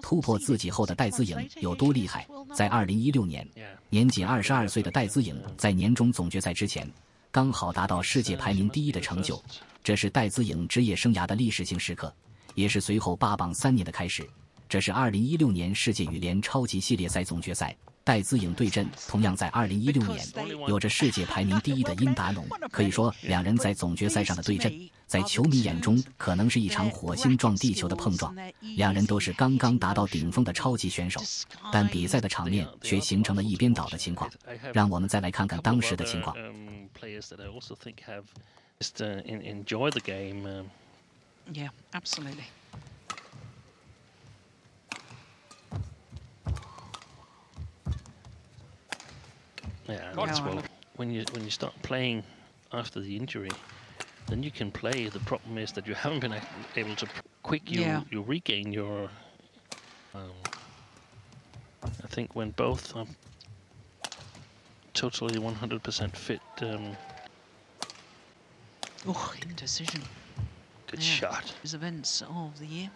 突破自己后的戴资颖有多厉害。在2016年，年仅22岁的戴资颖在年终总决赛之前，刚好达到世界排名第1的成就，这是戴资颖职业生涯的历史性时刻，也是随后霸榜3年的开始。这是2016年世界羽联超级系列赛总决赛，戴资颖对阵同样在2016年有着世界排名第1的殷达农，可以说两人在总决赛上的对阵，在球迷眼中可能是一场火星撞地球的碰撞。两人都是刚刚达到顶峰的超级选手，但比赛的场面却形成了一边倒的情况。让我们再来看看当时的情况。Yeah, absolutely. Yeah, well, when you start playing after the injury, then you can play. The problem is that you haven't been able to you regain your. I think when both are totally 100% fit. Indecision. Good shot. These events of the year.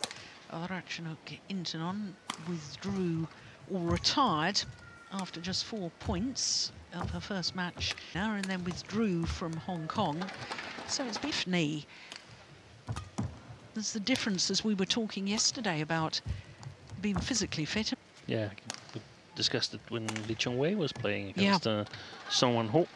Ratchanok Intanon withdrew or retired after just 4 points of her first match now, and then withdrew from Hong Kong. So it's beef knee. There's the difference, as we were talking yesterday about being physically fit. Yeah, we discussed it when Li Chongwei was playing against Song Wan-ho.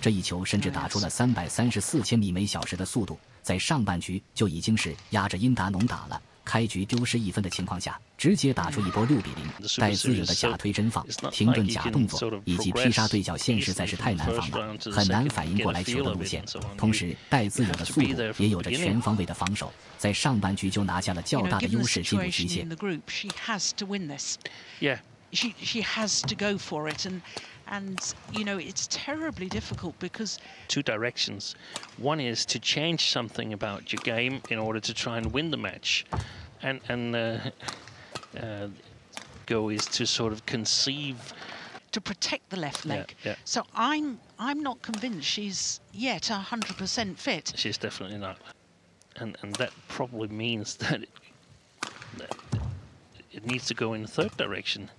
这一球甚至打出了334千米每小时的速度，在上半局就已经是压着殷达农打了。开局丢失1分的情况下，直接打出一波6比0。戴资颖的假推真放、停顿假动作以及劈杀对角线实在是太难防了，很难反应过来球的路线。同时，戴资颖的速度也有着全方位的防守，在上半局就拿下了较大的优势进入局限。She has to go for it, and you know it's terribly difficult because 2 directions. One is to change something about your game in order to try and win the match, and go is to sort of conceive to protect the left leg. Yeah. So I'm not convinced she's yet 100% fit. She's definitely not, and that probably means that it needs to go in the 3rd direction.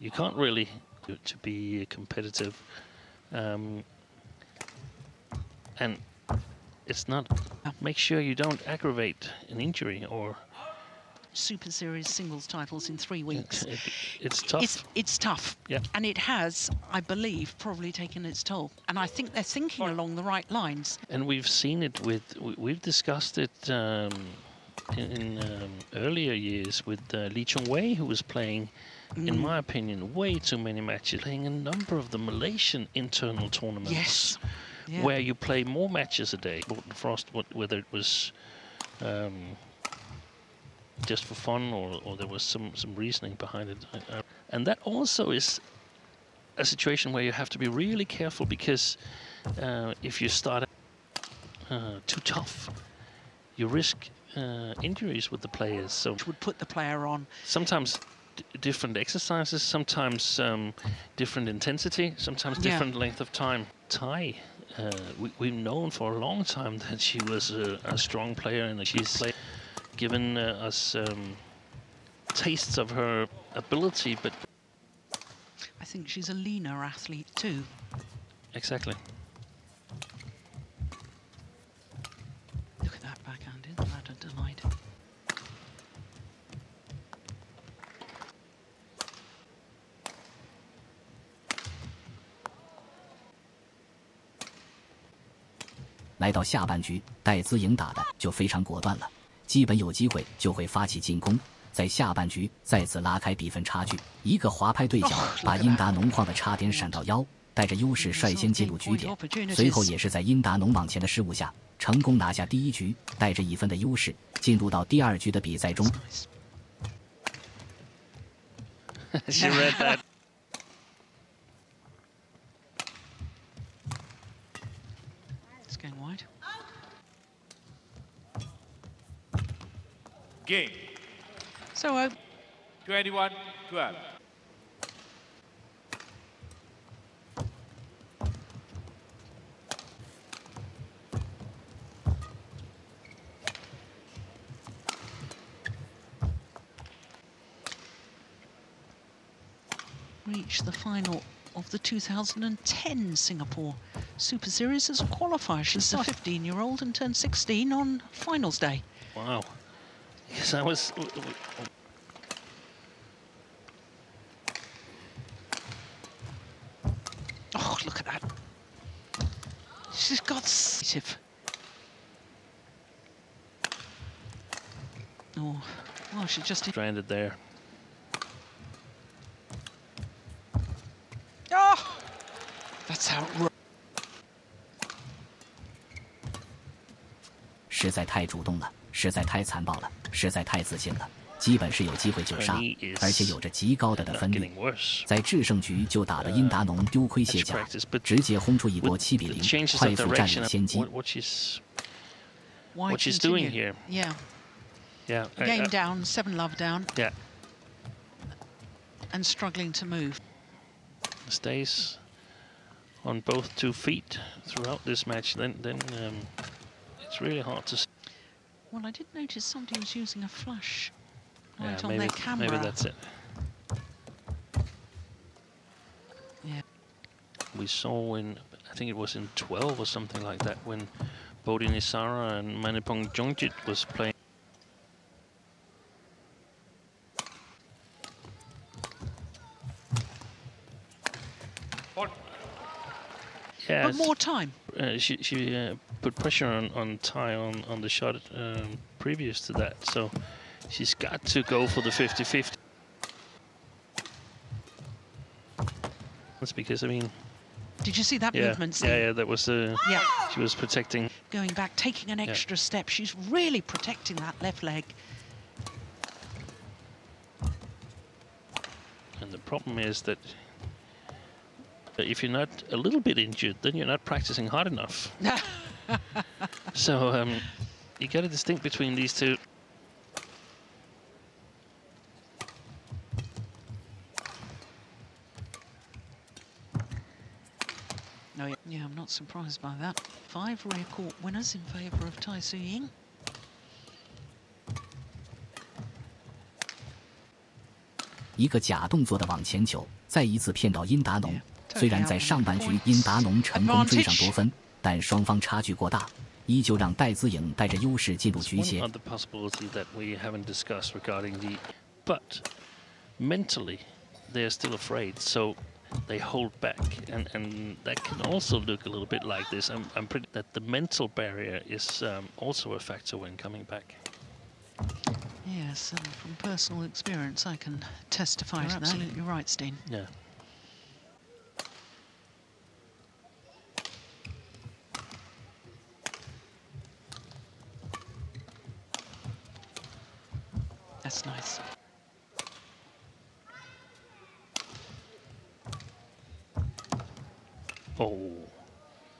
You can't really do it to be competitive, and it's not. Make sure you don't aggravate an injury or. Super Series singles titles in 3 weeks. It's tough. It's tough. Yeah. And it has, I believe, probably taken its toll. And I think they're thinking along the right lines. And we've seen it we've discussed it in earlier years with Li Chongwei, who was playing, in my opinion, way too many matches, playing a number of the Malaysian internal tournaments. Yes. Yeah. Where you play more matches a day. Frost, whether it was just for fun or there was some reasoning behind it. And that also is a situation where you have to be really careful, because if you start too tough, you risk injuries with the players. So which would put the player on. Sometimes different exercises, sometimes different intensity, sometimes different length of time. Tai, we've known for a long time that she was a strong player, and she's given us tastes of her ability, but I think she's a leaner athlete too. Exactly. Look at that backhand, isn't that a delight? "来到下半局，戴资颖打的就非常果断了，基本有机会就会发起进攻，在下半局再次拉开比分差距，一个滑拍对角把殷达农晃得差点闪到腰，带着优势率先进入局点，随后也是在殷达农往前的失误下，成功拿下第1局，带着1分的优势进入到第2局的比赛中。She read that. It's going wide. Game. So 21-12. reach the final of the 2010 Singapore Super Series as a qualifier. She's a 15-year-old and turned 16 on finals day. Wow. Yes, I was... Oh, look at that. She's got... Oh, well, she just... stranded there. Oh! That's how it... 实在太主动了，实在太残暴了，实在太自信了，基本是有机会就杀，而且有着极高的得分率。在制胜局就打得殷达农丢盔卸甲，直接轰出一波7-0，快速占领先机。What she's doing here? Yeah. Yeah. Game down, 7-love down. Yeah. And struggling to move. Stays on both 2 feet throughout this match. Then it's really hard to. Well, I did notice somebody was using a flash light on maybe, their camera. Maybe that's it. Yeah. We saw in, I think it was in 12 or something like that, when Bodhi Nisara and Manipong Jongjit was playing. Yeah, but more time. She put pressure on Tai on the shot previous to that, so she's got to go for the 50-50. That's because, I mean... Did you see that movement? Yeah, that was the... Yeah. She was protecting... Going back, taking an extra step. She's really protecting that left leg. And the problem is that if you're not a little bit injured, then you're not practicing hard enough. So you got to distinct between these two. No, yeah, I'm not surprised by that. 5 rear court winners in favour of Tai Tzu Ying. 一个假动作的往前球，再一次骗到殷达农。虽然在上半局殷达农成功追上夺分，但双方差距过大，依旧让戴资颖带着优势进入局限。But mentally, they're still afraid, so they hold back, and that can also look a little bit like this. I'm pretty that the mental barrier is also a factor when coming back. Yes, and from personal experience, I can testify to that. Absolutely right, Steen. Yeah. That's nice. Oh.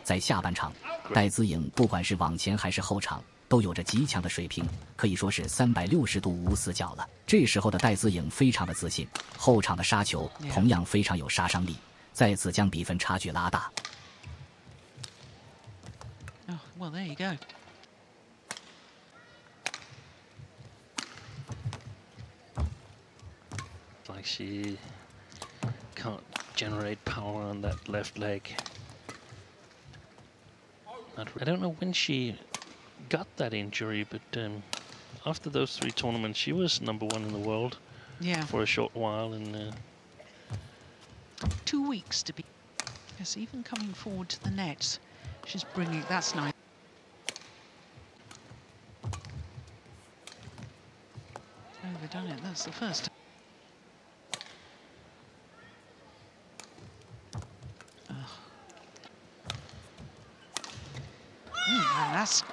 在下半场，戴资颖不管是往前还是后场，都有着极强的水平，可以说是360度无死角了。这时候的戴资颖非常的自信，后场的杀球同样非常有杀伤力，再次将比分差距拉大。Oh, well, there you go. Like she can't generate power on that left leg. I don't know when she got that injury, but after those 3 tournaments, she was #1 in the world for a short while. And 2 weeks to be. Yes, even coming forward to the net, she's bringing. That's nice. Overdone it. That's the first time. That's.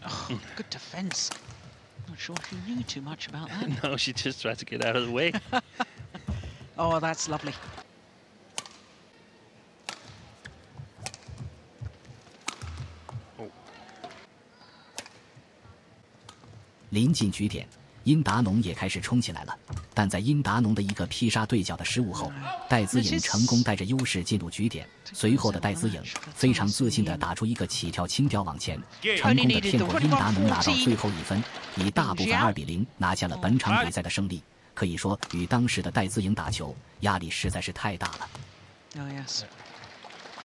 Oh, good defense. Not sure she knew too much about that. no, she just tried to get out of the way. Oh, that's lovely. Oh. 临近局点，殷达农也开始冲起来了，但在殷达农的一个劈杀对角的失误后，戴资颖成功带着优势进入局点。随后的戴资颖非常自信地打出一个起跳轻吊往前，成功地骗过殷达农拿到最后1分，以大部分2比0拿下了本场比赛的胜利。可以说，与当时的戴资颖打球，压力实在是太大了。Oh yes.